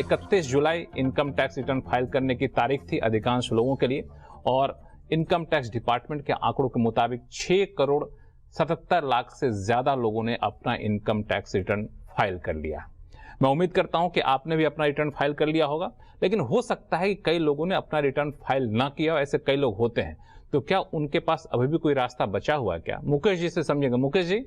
31 जुलाई income tax return file करने की तारीख थी अधिकांश लोगों के लिए और इनकम टैक्स डिपार्टमेंट के आंकड़ों के मुताबिक 6 करोड़ 77 लाख से ज्यादा लोगों ने अपना इनकम टैक्स रिटर्न फाइल कर लिया। मैं उम्मीद करता हूं कि आपने भी अपना रिटर्न फाइल कर लिया होगा, लेकिन हो सकता है कि कई लोगों ने अपना रिटर्न फाइल ना किया, ऐसे कई लोग होते हैं। तो क्या उनके पास अभी भी कोई रास्ता बचा हुआ है क्या? मुकेश जी से समझेंगे। मुकेश जी,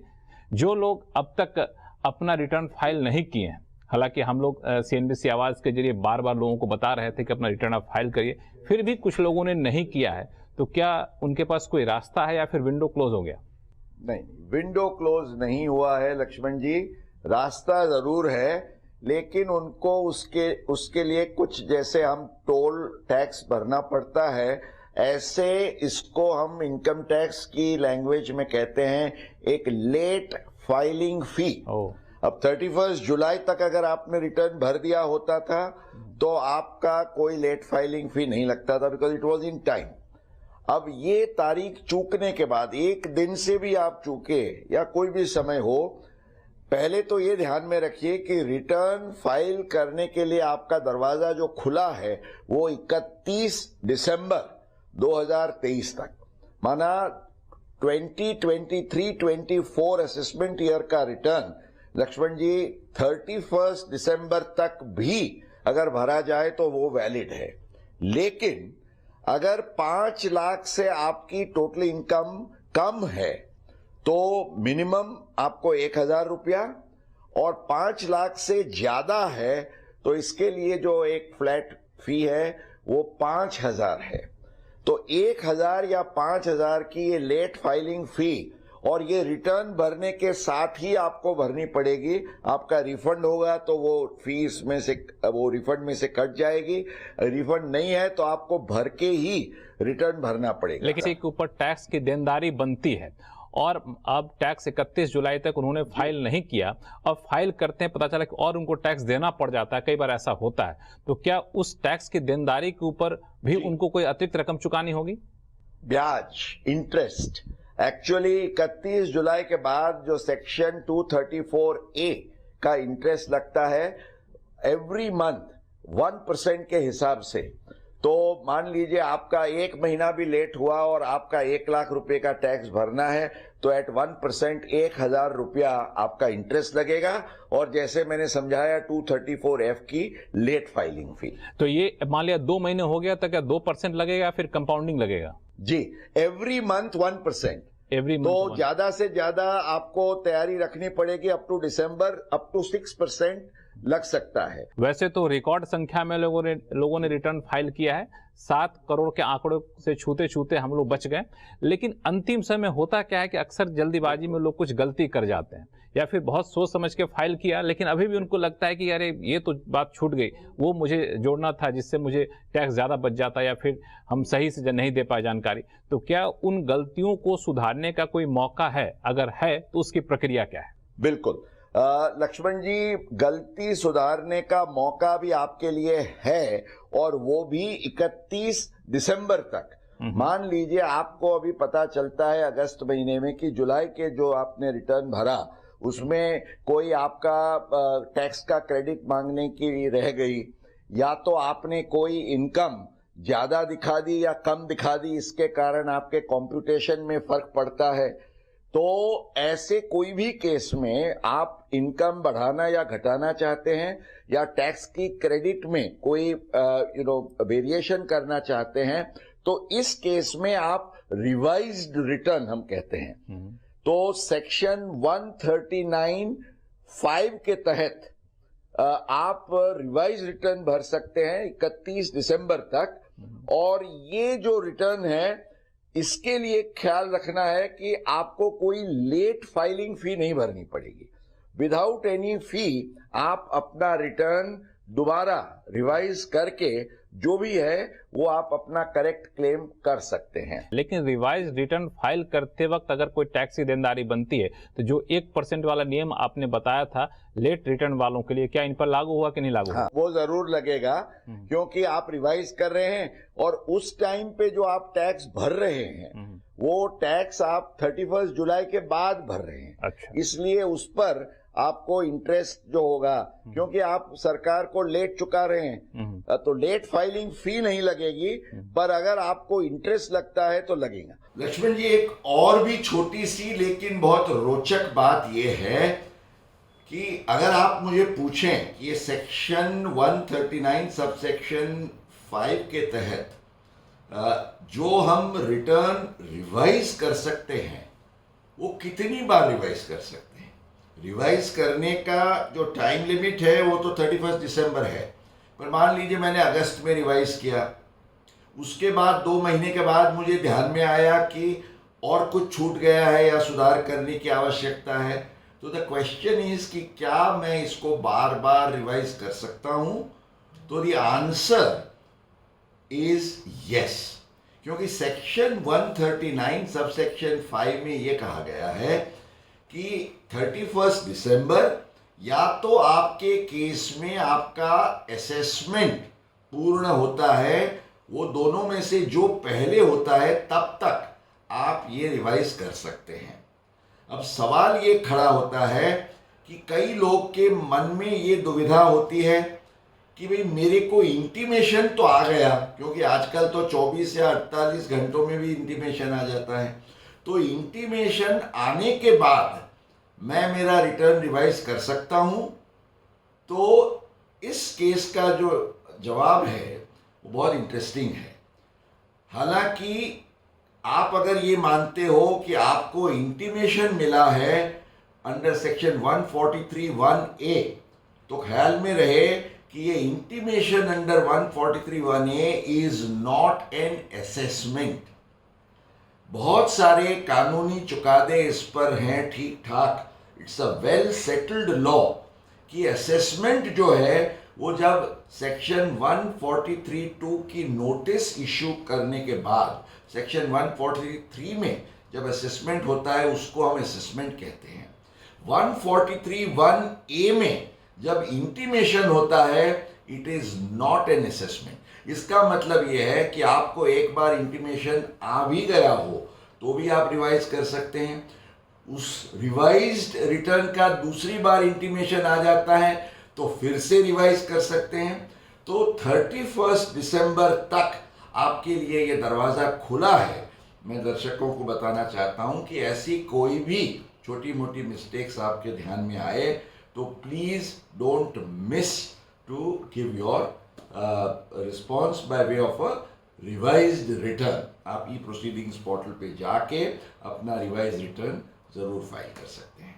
जो लोग अब तक अपना रिटर्न फाइल नहीं किए हैं, हालांकि हम लोग CNBC आवाज के जरिए बार बार लोगों को बता रहे थे कि अपना रिटर्न आप फाइल करिए, फिर भी कुछ लोगों ने नहीं किया है, तो क्या उनके पास कोई रास्ता है या फिर विंडो क्लोज हो गया? नहीं, विंडो क्लोज नहीं हुआ है लक्ष्मण जी, रास्ता जरूर है, लेकिन उनको उसके लिए कुछ, जैसे हम टोल टैक्स भरना पड़ता है, ऐसे इसको हम इनकम टैक्स की लैंग्वेज में कहते हैं एक लेट फाइलिंग फी। अब 31 जुलाई तक अगर आपने रिटर्न भर दिया होता था तो आपका कोई लेट फाइलिंग फी नहीं लगता था, because it was in time. अब ये तारीख चूकने के बाद, एक दिन से भी आप चूके या कोई भी समय हो, पहले तो ये ध्यान में रखिए कि रिटर्न फाइल करने के लिए आपका दरवाजा जो खुला है वो 31 दिसंबर 2023 तक, माना 2023-24 असेसमेंट ईयर का रिटर्न लक्ष्मण जी 31 दिसंबर तक भी अगर भरा जाए तो वो वैलिड है। लेकिन अगर 5 लाख से आपकी टोटल इनकम कम है तो मिनिमम आपको 1,000 रुपया, और 5 लाख से ज्यादा है तो इसके लिए जो एक फ्लैट फी है वो 5,000 है। तो 1,000 या 5,000 की ये लेट फाइलिंग फी और ये रिटर्न भरने के साथ ही आपको भरनी पड़ेगी। आपका रिफंड होगा तो वो फीस में से, वो रिफंड में से कट जाएगी, रिफंड नहीं है तो आपको भर के ही रिटर्न भरना पड़ेगा। लेकिन इसके ऊपर टैक्स की देनदारी बनती है और अब टैक्स 31 जुलाई तक उन्होंने फाइल नहीं किया, और फाइल करते हैं पता चला कि और उनको टैक्स देना पड़ जाता है, कई बार ऐसा होता है। तो क्या उस टैक्स की देनदारी के ऊपर भी उनको कोई अतिरिक्त रकम चुकानी होगी? ब्याज, इंटरेस्ट, एक्चुअली 31 जुलाई के बाद जो सेक्शन 234A का इंटरेस्ट लगता है एवरी मंथ 1% के हिसाब से। तो मान लीजिए आपका 1 महीना भी लेट हुआ और आपका 1 लाख रुपए का टैक्स भरना है तो एट 1% 1,000 रुपया आपका इंटरेस्ट लगेगा, और जैसे मैंने समझाया 234F की लेट फाइलिंग फी। तो ये मान लिया 2 महीने हो गया तो क्या 2% लगेगा या फिर कंपाउंडिंग लगेगा? जी, एवरी मंथ 1%। एवरी मंथ तो ज्यादा से ज्यादा आपको तैयारी रखनी पड़ेगी, अप टू दिसंबर अप टू 6% लग सकता है। वैसे तो रिकॉर्ड संख्या में लोगों ने रिटर्न फाइल किया है, 7 करोड़ के आंकड़ों से छूते छूते हम लोग बच गए। लेकिन अंतिम समय होता क्या है कि अक्सर जल्दीबाजी में लोग कुछ गलती कर जाते हैं या फिर बहुत सोच समझ के फाइल किया, लेकिन अभी भी उनको लगता है कि अरे ये तो बात छूट गई, वो मुझे जोड़ना था जिससे मुझे टैक्स ज्यादा बच जाता, या फिर हम सही से नहीं दे पाए जानकारी। तो क्या उन गलतियों को सुधारने का कोई मौका है? अगर है तो उसकी प्रक्रिया क्या है? बिल्कुल लक्ष्मण जी, गलती सुधारने का मौका भी आपके लिए है, और वो भी 31 दिसंबर तक। मान लीजिए आपको अभी पता चलता है अगस्त महीने में कि जुलाई के जो आपने रिटर्न भरा उसमें कोई आपका टैक्स का क्रेडिट मांगने की रह गई, या तो आपने कोई इनकम ज्यादा दिखा दी या कम दिखा दी, इसके कारण आपके कॉम्प्यूटेशन में फर्क पड़ता है। तो ऐसे कोई भी केस में आप इनकम बढ़ाना या घटाना चाहते हैं या टैक्स की क्रेडिट में कोई वेरिएशन करना चाहते हैं, तो इस केस में आप रिवाइज्ड रिटर्न हम कहते हैं। तो सेक्शन 139(5) के तहत आप रिवाइज रिटर्न भर सकते हैं 31 दिसंबर तक, और ये जो रिटर्न है इसके लिए ख्याल रखना है कि आपको कोई लेट फाइलिंग फी नहीं भरनी पड़ेगी। विदाउट एनी फी आप अपना रिटर्न दोबारा रिवाइज करके जो भी है वो आप अपना करेक्ट क्लेम कर सकते हैं। लेकिन रिवाइज रिटर्न फाइल करते वक्त अगर कोई टैक्स की देनदारी बनती है तो जो 1% वाला नियम आपने बताया था लेट रिटर्न वालों के लिए, क्या इन पर लागू हुआ कि नहीं लागू? हाँ, वो जरूर लगेगा, क्योंकि आप रिवाइज कर रहे हैं और उस टाइम पे जो आप टैक्स भर रहे हैं वो टैक्स आप 31 जुलाई के बाद भर रहे हैं। अच्छा। इसलिए उस पर आपको इंटरेस्ट जो होगा, क्योंकि आप सरकार को लेट चुका रहे हैं तो लेट फाइलिंग फी नहीं लगेगी, पर अगर आपको इंटरेस्ट लगता है तो लगेगा। लक्ष्मण जी, एक और भी छोटी सी लेकिन बहुत रोचक बात यह है कि अगर आप मुझे पूछें कि ये सेक्शन 139 सबसेक्शन 5 के तहत जो हम रिटर्न रिवाइज कर सकते हैं वो कितनी बार रिवाइज कर सकते हैं? रिवाइज करने का जो टाइम लिमिट है वो तो 31 दिसंबर है, पर मान लीजिए मैंने अगस्त में रिवाइज किया, उसके बाद 2 महीने के बाद मुझे ध्यान में आया कि और कुछ छूट गया है या सुधार करने की आवश्यकता है, तो द क्वेश्चन इज कि क्या मैं इसको बार बार रिवाइज कर सकता हूं? तो द आंसर इज यस, क्योंकि सेक्शन 139 सबसेक्शन 5 में यह कहा गया है कि 31 दिसंबर या तो आपके केस में आपका असेसमेंट पूर्ण होता है, वो दोनों में से जो पहले होता है तब तक आप ये रिवाइज कर सकते हैं। अब सवाल ये खड़ा होता है कि कई लोग के मन में ये दुविधा होती है कि भाई मेरे को इंटीमेशन तो आ गया, क्योंकि आजकल तो 24 या 48 घंटों में भी इंटीमेशन आ जाता है, तो इंटीमेशन आने के बाद मैं मेरा रिटर्न रिवाइज कर सकता हूं? तो इस केस का जो जवाब है वो बहुत इंटरेस्टिंग है। हालांकि आप अगर ये मानते हो कि आपको इंटीमेशन मिला है अंडर सेक्शन 143(1)(a, तो ख्याल में रहे कि ये intimation under 143(1)(a is not an assessment. बहुत सारे कानूनी चुकादे इस पर हैं ठीक ठाक, it's a well settled law कि असेसमेंट जो है वो जब सेक्शन 143(2) की नोटिस इशू करने के बाद सेक्शन 143 में जब असेसमेंट होता है उसको हम असेसमेंट कहते हैं। 143(1)(a में जब इंटीमेशन होता है it is not an assessment. इसका मतलब यह है कि आपको एक बार इंटीमेशन आ भी गया हो तो भी आप रिवाइज कर सकते हैं, उस रिवाइज्ड रिटर्न का दूसरी बार इंटीमेशन आ जाता है तो फिर से रिवाइज कर सकते हैं। तो 31 दिसंबर तक आपके लिए ये दरवाज़ा खुला है। मैं दर्शकों को बताना चाहता हूं कि ऐसी कोई भी छोटी मोटी मिस्टेक्स आपके ध्यान में आए तो please don't miss to give your response by way of a revised return. आप ई प्रोसीडिंग्स पोर्टल पे जाके अपना रिवाइज रिटर्न ज़रूर फाइल कर सकते हैं।